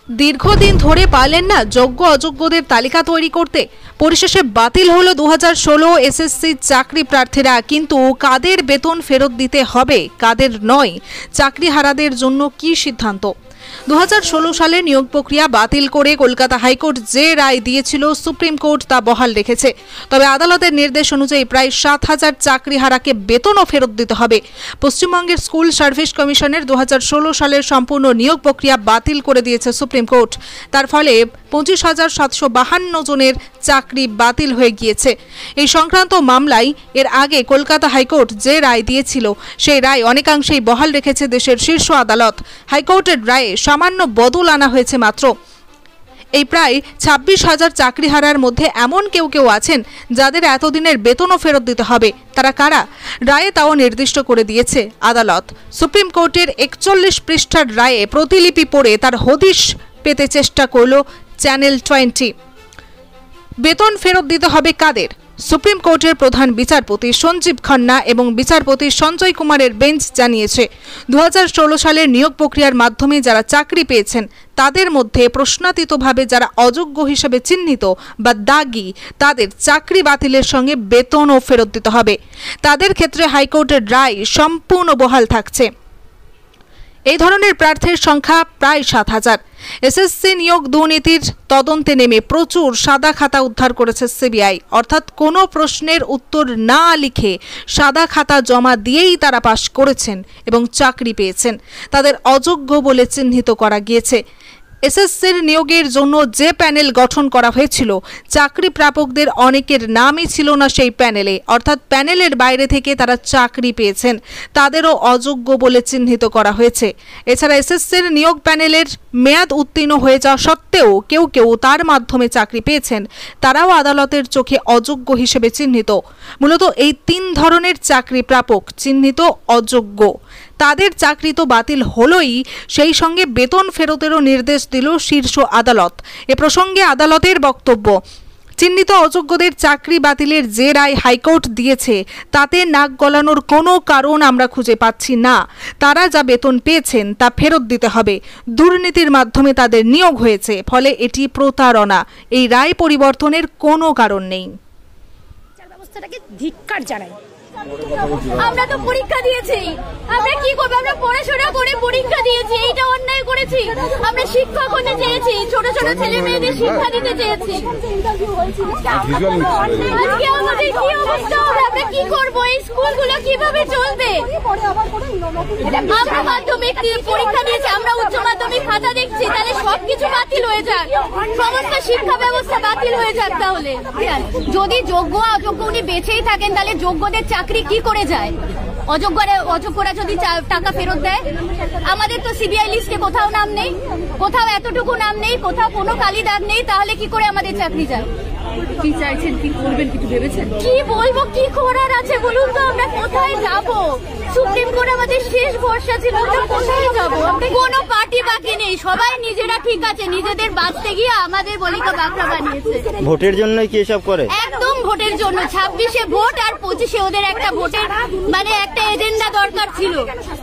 দীর্ঘদিন ধরে পারলেন না যোগ্য অযোগ্যদের তালিকা তৈরি করতে, পরিশেষে বাতিল হলো 2016 এসএসসি চাকরি প্রার্থীরা। কিন্তু কাদের বেতন ফেরত দিতে হবে, কাদের নয়, চাকরিহারাদের জন্য কি সিদ্ধান্ত? 2016 সালে নিয়োগ প্রক্রিয়া বাতিল করে কলকাতা হাইকোর্ট যে রায় দিয়েছিল সুপ্রিম কোর্ট তা বহাল রেখেছে। তবে আদালতের নির্দেশ অনুযায়ী প্রায় 7,000 চাকরিহারাকে বেতনও ফেরত দিতে হবে। পশ্চিমবঙ্গের স্কুল সার্ভিস কমিশনের 2016 সালের সম্পূর্ণ নিয়োগ প্রক্রিয়া বাতিল করে দিয়েছে সুপ্রিম কোর্ট। তার ফলে 25,752 জনের চাকরি বাতিল হয়ে গিয়েছে। এই সংক্রান্ত মামলায় এর আগে কলকাতা হাইকোর্ট যে রায় দিয়েছিল সেই রায় অনেকাংশেই বহাল রেখেছে দেশের শীর্ষ আদালত। হাইকোর্টের রায়ে সামান্য বদল আনা হয়েছে মাত্র। এই প্রায় 26,000 চাকরিহারার মধ্যে এমন কেউ কেউ আছেন যাদের এতদিনের বেতনও ফেরত দিতে হবে। তারা কারা? রায়ে তাও নির্দিষ্ট করে দিয়েছে আদালত। সুপ্রিম কোর্টের 41 পৃষ্ঠার রায়ে প্রতিলিপি পড়ে তার হদিশ পেতে চেষ্টা করল চ্যানেল 20। বেতন ফেরত দিতে হবে কাদের? সুপ্রিম কোর্টের প্রধান বিচারপতি সঞ্জীব খান্না এবং বিচারপতি সঞ্জয় কুমারের বেঞ্চ জানিয়েছে 2016 সালের নিয়োগ প্রক্রিয়ার মাধ্যমে যারা চাকরি পেয়েছেন তাদের মধ্যে প্রশ্নাতীতভাবে যারা অযোগ্য হিসেবে চিহ্নিত বা দাগি তাদের চাকরি বাতিলের সঙ্গে বেতনও ফেরত দিতে হবে। তাদের ক্ষেত্রে হাইকোর্টের রায় সম্পূর্ণ বহাল থাকছে। এই ধরনের প্রার্থীর সংখ্যা প্রায় 7,000। এসএসসি নিয়োগ দুর্নীতির তদন্তে নেমে প্রচুর সাদা খাতা উদ্ধার করেছে সিবিআই। অর্থাৎ কোনো প্রশ্নের উত্তর না লিখে সাদা খাতা জমা দিয়েই তারা পাশ করেছেন এবং চাকরি পেয়েছেন। তাদের অযোগ্য বলে চিহ্নিত করা গিয়েছে। এসএসসির নিয়োগের জন্য যে প্যানেল গঠন করা হয়েছিল চাকরি প্রাপকদের অনেকের নামই ছিল না সেই প্যানেলে। অর্থাৎ প্যানেলের বাইরে থেকে তারা চাকরি পেয়েছেন, তাদেরও অযোগ্য বলে চিহ্নিত করা হয়েছে। এছাড়া এসএসসির নিয়োগ প্যানেলের মেয়াদ উত্তীর্ণ হয়ে যাওয়া সত্ত্বেও কেউ কেউ তার মাধ্যমে চাকরি পেয়েছেন, তারাও আদালতের চোখে অযোগ্য হিসেবে চিহ্নিত। মূলত এই 3 ধরনের চাকরি প্রাপক চিহ্নিত অযোগ্য। তাদের চাকরি তো বাতিল হলোই, সেই সঙ্গে বেতন ফেরতেরও নির্দেশ দিল শীর্ষ আদালত। এ প্রসঙ্গে আদালতের বক্তব্য, চিহ্নিত অযোগ্যদের চাকরি বাতিলের যে রায় হাইকোর্ট দিয়েছে তাতে নাক গলানোর কোনো কারণ আমরা খুঁজে পাচ্ছি না। তারা যা বেতন পেয়েছেন তা ফেরত দিতে হবে। দুর্নীতির মাধ্যমে তাদের নিয়োগ হয়েছে, ফলে এটি প্রতারণা। এই রায় পরিবর্তনের কোনো কারণ নেই। ব্যবস্থাটাকে ধিক্কার জানাই। আমরা তো পরীক্ষা দিয়েছি, আমরা কি করবো? আমরা পড়াশোনা করে পরীক্ষা দিয়েছি, এইটা অন্যায় করেছি। আমরা শিক্ষক হতে চেয়েছি, ছোট ছোট ছেলে মেয়েদের শিক্ষা দিতে চেয়েছি। আজকে আমাদের কি অবস্থা হবে? আমরা কি করবো? এই স্কুলগুলো কিভাবে চলবে? আমরা মাধ্যমিক পরীক্ষা দিয়েছি, আমরা উচ্চ মাধ্যমিক খাতা দেখছি, তাহলে সবকিছু বাতিল হয়ে যাক, সমস্ত শিক্ষা ব্যবস্থা বাতিল হয়ে যাক। তাহলে যদি যোগ্য অযোগ্য উনি বেঁচেই থাকেন তাহলে যোগ্যদের চাকরি কি করে যায়? অযোগ্যরা যদি টাকা ফেরত দেয়? আমাদের তো সিবিআই লিস্টে কোথাও নাম নেই, কোথাও এতটুকু নাম নেই, কোথাও কোনো কালি দাগ নেই, তাহলে কি করে আমাদের চাকরি যায়? কি চাইছেন, কি করবেন, কিছু ভেবেছেন? কি বলবো, কি করার আছে বলুন তো? আমরা কোথায় যাব? সুপ্রিম কোর্ট আমাদের শেষ ভরসা ছিল, আমরা কোথায় যাব? কোনো পার্টি বাকি নেই, সবাই নিজেরা ঠিক আছে, নিজেদের বাঁচতে গিয়ে আমাদের বলিকা বাঁকড়া বানিয়েছে। ভোটের জন্য কি এসব করে? একদম ভোটের জন্য। 26-এ ভোট আর 25-এ ওদের একটা ভোটের মানে একটা এজেন্ডা দরকার ছিল।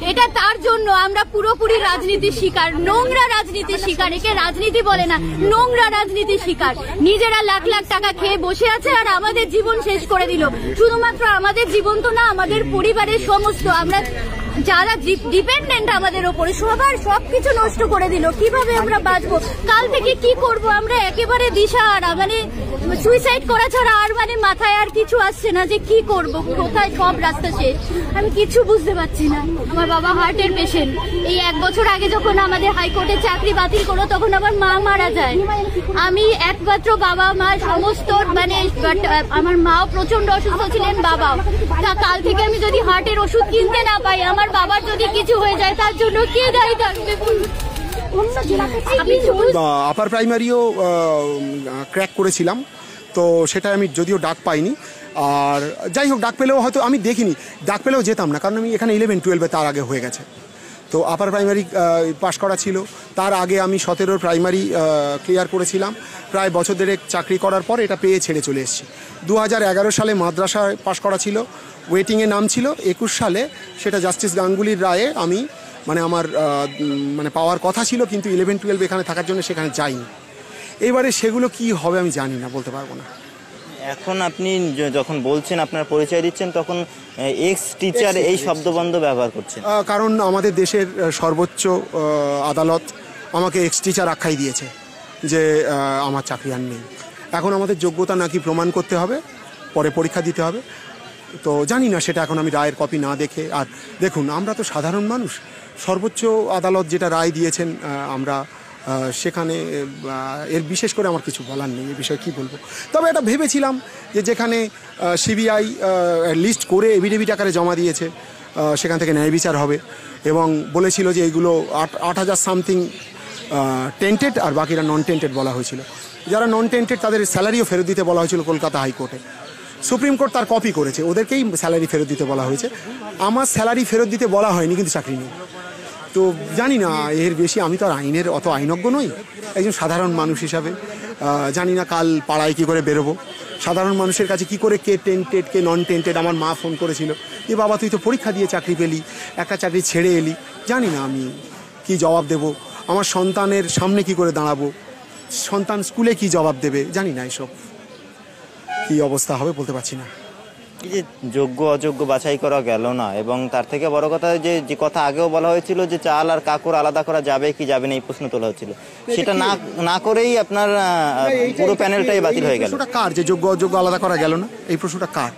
এটা তার জন্য আমরা পুরোপুরি রাজনীতির শিকার, নোংরা রাজনীতির শিকার। একে রাজনীতি বলে না, নোংরা রাজনীতির শিকার। নিজেরা লাখ লাখ টাকা খেয়ে বসে আছে আর আমাদের জীবন শেষ করে দিল। শুধুমাত্র আমাদের জীবন তো না, আমাদের পরিবারের সমস্ত, আমরা যারা ডিপেন্ডেন্ট আমাদের ওপরে, সবার সবকিছু নষ্ট করে দিল। কিভাবে আমরা বাঁচবো? কাল থেকে কি করব? আমরা একেবারে দিশাহারা, মানে সুইসাইড করা ছাড়া আর মানে মাথায় আর কিছু আসছে না যে কি করব, কোথায় সব রাস্তা শেষ। আমি কিছু বুঝতে পারছি না। আমার বাবা হার্টের পেশেন্ট। এই 1 বছর আগে যখন আমাদের হাইকোর্টে চাকরি বাতিল করলো তখন আমার মা মারা যায়। আমি একমাত্র বাবা মা সমস্ত মানে আমার মাও প্রচন্ড অসুস্থ ছিলেন, বাবাও। তা কাল থেকে আমি যদি হার্টের ওষুধ কিনতে না পাই, আমার বাবার যদি কিছু হয়ে যায়, তার জন্য কে দায়ী থাকবে? আপার প্রাইমারিও ক্র্যাক করেছিলাম, তো সেটা আমি যদিও ডাক পাইনি। আর যাই হোক, ডাক পেলেও হয়তো আমি দেখিনি, ডাক পেলেও যেতাম না, কারণ আমি এখানে 11-12 তার আগে হয়ে গেছে। তো আপার প্রাইমারি পাশ করা ছিল, তার আগে আমি 17 প্রাইমারি ক্লিয়ার করেছিলাম। প্রায় বছর দেড়েক চাকরি করার পর এটা পেয়ে ছেড়ে চলে এসেছি। 2011 সালে মাদ্রাসায় পাশ করা ছিল, ওয়েটিংয়ে নাম ছিল। 21 সালে সেটা জাস্টিস গাঙ্গুলির রায়ে আমি মানে আমার মানে পাওয়ার কথা ছিল, কিন্তু 11-12 এখানে থাকার জন্য সেখানে যাইনি। এবারে সেগুলো কি হবে আমি জানি না, বলতে পারবো না। এখন আপনি যখন বলছেন, আপনার পরিচয় দিচ্ছেন, তখন এক্স টিচার এই শব্দবন্ধ ব্যবহার করছেন। কারণ আমাদের দেশের সর্বোচ্চ আদালত আমাকে এক্স টিচার আখ্যাই দিয়েছে, যে আমার চাকরি আর নেই। এখন আমাদের যোগ্যতা নাকি প্রমাণ করতে হবে, পরে পরীক্ষা দিতে হবে। তো জানি না সেটা, এখন আমি রায়ের কপি না দেখে। আর দেখুন, আমরা তো সাধারণ মানুষ, সর্বোচ্চ আদালত যেটা রায় দিয়েছেন আমরা সেখানে এর বিশেষ করে আমার কিছু বলার নেই, এ বিষয়ে কী বলবো। তবে এটা ভেবেছিলাম যে যেখানে সিবিআই লিস্ট করে এভিডেভিট আকারে জমা দিয়েছে, সেখান থেকে ন্যায় বিচার হবে, এবং বলেছিল যে এইগুলো 8,000 সামথিং টেন্টেড আর বাকিরা নন টেন্টেড বলা হয়েছিল। যারা নন টেন্টেড তাদের স্যালারিও ফেরত দিতে বলা হয়েছিল কলকাতা হাইকোর্টে। সুপ্রিম কোর্ট তার কপি করেছে, ওদেরকেই স্যালারি ফেরত দিতে বলা হয়েছে। আমার স্যালারি ফেরত দিতে বলা হয়নি, কিন্তু চাকরি নেই। তো জানি না এর বেশি, আমি তো আর আইনের অত আইনজ্ঞ নই, একজন সাধারণ মানুষ হিসাবে জানি না কাল পাড়ায় কী করে বেরোবো, সাধারণ মানুষের কাছে কি করে কে টেন্টেড কে নন টেন্টেড। আমার মা ফোন করেছিল যে বাবা তুই তো পরীক্ষা দিয়ে চাকরি পেলি, একটা চাকরি ছেড়ে এলি, জানি না আমি কি জবাব দেব, আমার সন্তানের সামনে কি করে দাঁড়াবো, সন্তান স্কুলে কি জবাব দেবে, জানি না। এসব কি অবস্থা হবে বলতে পারছি না। এই যে যোগ্য অযোগ্য বাছাই করা গেল না, এবং তার থেকে বড় কথা যে কথা আগেও বলা হয়েছিল যে চাল আর কাকর আলাদা করা যাবে কি যাবে না, এই প্রশ্ন তোলা হয়েছিল, সেটা না করেই আপনার পুরো প্যানেলটাই বাতিল হয়ে গেল। প্রশ্নটা কার যে যোগ্য অযোগ্য আলাদা করা গেল না, এই প্রশ্নটা কার?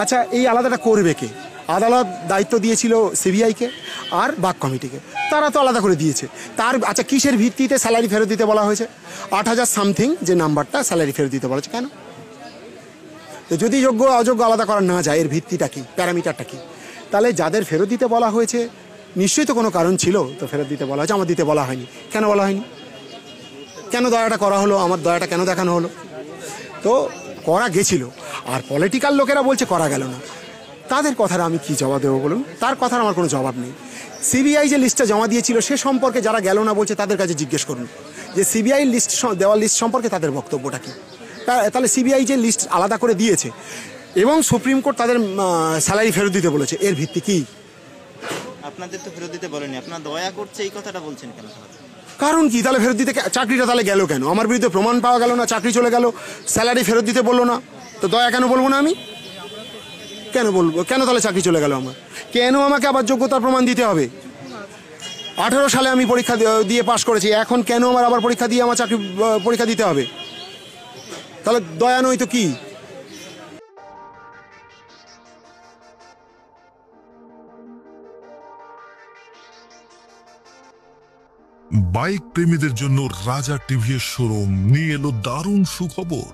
আচ্ছা, এই আলাদাটা করবে কে? আদালত দায়িত্ব দিয়েছিল সিবিআইকে আর বাক কমিটিকে, তারা তো আলাদা করে দিয়েছে। তার আচ্ছা কিসের ভিত্তিতে স্যালারি ফেরত দিতে বলা হয়েছে? 8,000 সামথিং যে নাম্বারটা, স্যালারি ফেরত দিতে বলা হয়েছে কেন? যদি যোগ্য অযোগ্য আলাদা করা না যায়, এর ভিত্তিটা কি, প্যারামিটারটা কি? তাহলে যাদের ফেরত দিতে বলা হয়েছে নিশ্চয়ই তো কোনো কারণ ছিল, তো ফেরত দিতে বলা হয়েছে। আমার দিতে বলা হয়নি, কেন বলা হয়নি? কেন দয়াটা করা হলো? আমার দয়াটা কেন দেখানো হলো? তো করা গেছিল, আর পলিটিক্যাল লোকেরা বলছে করা গেল না। তাদের কথার আমি কি জবাব দেবো বলুন? তার কথার আমার কোনো জবাব নেই। সিবিআই যে লিস্টটা জমা দিয়েছিল সে সম্পর্কে যারা গেল না বলছে, তাদের কাছে জিজ্ঞেস করুন যে সিবিআই লিস্ট দেওয়া লিস্ট সম্পর্কে তাদের বক্তব্যটা কী। তাহলে সিবিআই যে লিস্ট আলাদা করে দিয়েছে এবং সুপ্রিম কোর্ট তাদের স্যালারি ফেরত দিতে বলেছে, এর ভিত্তি কি? আপনাদের তো ফেরত দিতে বলেনি, আপনার দয়া করছে, এই কথাটা বলছেন কেন? কারণ কি? তাহলে ফেরত দিতে, চাকরিটা তাহলে গেল কেন? আমার বিরুদ্ধে প্রমাণ পাওয়া গেল না, চাকরি চলে গেল, স্যালারি ফেরত দিতে বললো না, তো দয়া কেন বলবো না? আমি কেন বলবো? কেন তাহলে চাকরি চলে গেল আমার? কেন আমাকে আবার যোগ্যতার প্রমাণ দিতে হবে? 18 সালে আমি পরীক্ষা দিয়ে পাশ করেছি, এখন কেন আমার আবার পরীক্ষা দিয়ে আমার চাকরি পরীক্ষা দিতে হবে? তাহলে দয়া নয় তো কি? বাইক প্রেমীদের জন্য রাজা টিভিএস শোরুম নিয়ে এলো দারুণ সুখবর।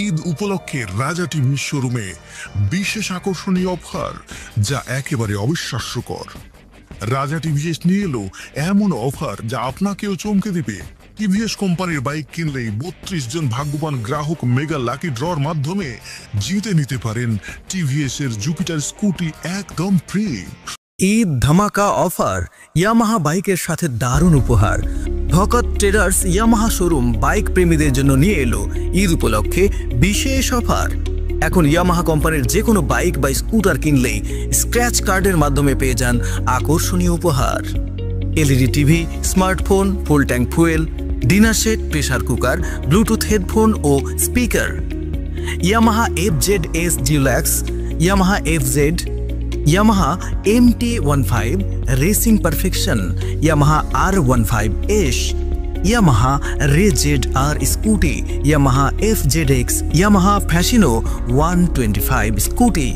ঈদ উপলক্ষে রাজা টিভিএস শোরুমে বিশেষ আকর্ষণীয় অফার, যা একেবারে অবিশ্বাস্যকর। রাজা টিভিএস নিয়ে এলো এমন অফার যা আপনাকেও চমকে দিবে। টিভিএস কোম্পানির বাইক কিনলেই 32 জন ভাগ্যবান গ্রাহক মেগা লাকি ড্রর মাধ্যমে জিতে নিতে পারেন টিভিএস এর জুপিটার স্কুটি একদম ফ্রি। ঈদ ধামাকা অফার, ইয়ামাহা বাইকের সাথে দারুণ উপহার। ভকত ট্রেডার্স ইয়ামাহা শোরুম বাইক প্রেমীদের জন্য নিয়ে এলো ঈদ উপলক্ষে বিশেষ অফার। এখন ইয়ামাহা কোম্পানির যে কোনো বাইক বা স্কুটার কিনলেই স্ক্র্যাচ কার্ডের মাধ্যমে পেয়ে যান আকর্ষণীয় উপহার। LED TV, smartphone, full tank fuel, dinner set, pressure cooker, bluetooth headphone ও speaker. Yamaha FZS deluxe, Yamaha FZ, Yamaha MT-15 racing perfection, Yamaha R15S, Yamaha Ray ZR scooty, Yamaha FZX, Yamaha Fascino 125 scooty.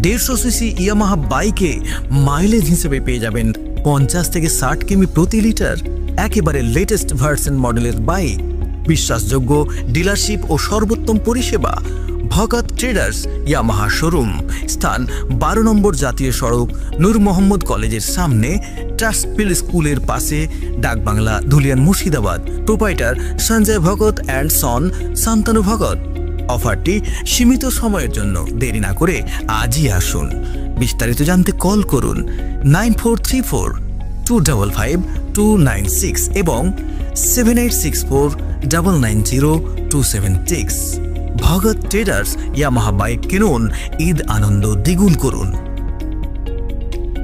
150 CC Yamaha বাইকে mileage হিসেবে পেয়ে যাবেন 50 থেকে 60 কিমি প্রতি litre. একেবারে latest version মডেলের বাইক, বিশ্বাসযোগ্য ডিলারশিপ ও সর্বোত্তম পরিষেবা। ভকত ট্রেডার্স ইয়ামাহা শোরুম, স্থান 12 নম্বর জাতীয় সড়ক, নূর মোহাম্মদ কলেজের সামনে, ট্রাস্টপিল স্কুলের পাশে, Dakbangla, Dhulian, Murshidabad. Proprietor Sanjay Bhagat and son, Shantanu Bhagat. অফারটি সীমিত সময়ের জন্য, দেরি না করে আজই আসুন। বিস্তারিত জানতে কল করুন 9434255296 এবং 7864990276। ভগত ট্রেডার্স ইয়ামাহা বাইক কিনুন, ঈদ আনন্দ দ্বিগুণ করুন।